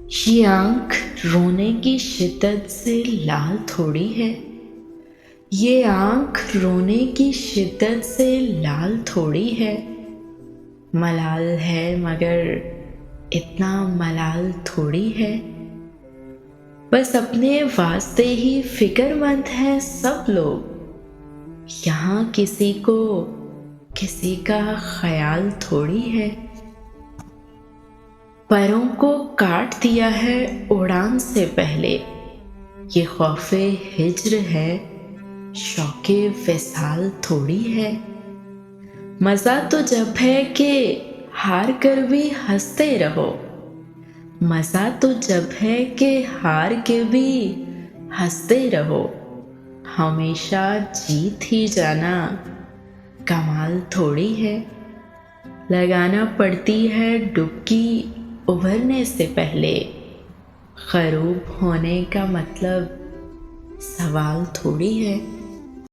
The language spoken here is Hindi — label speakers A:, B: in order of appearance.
A: ये आँख रोने की शिद्दत से लाल थोड़ी है। ये आँख रोने की शिद्दत से लाल थोड़ी है। मलाल है मगर इतना मलाल थोड़ी है। बस अपने वास्ते ही फिक्रमंद हैं सब लोग। यहाँ किसी को किसी का ख्याल थोड़ी है। परों को काट दिया है उड़ान से पहले। ये खौफे हिज्र है, शौके विसाल थोड़ी है। मज़ा तो जब है कि हार कर भी हंसते रहो। मज़ा तो जब है कि हार के भी हंसते रहो। हमेशा जीत ही जाना कमाल थोड़ी है। लगाना पड़ती है डुबकी उभरने से पहले। खरूब होने का मतलब सवाल थोड़ी है।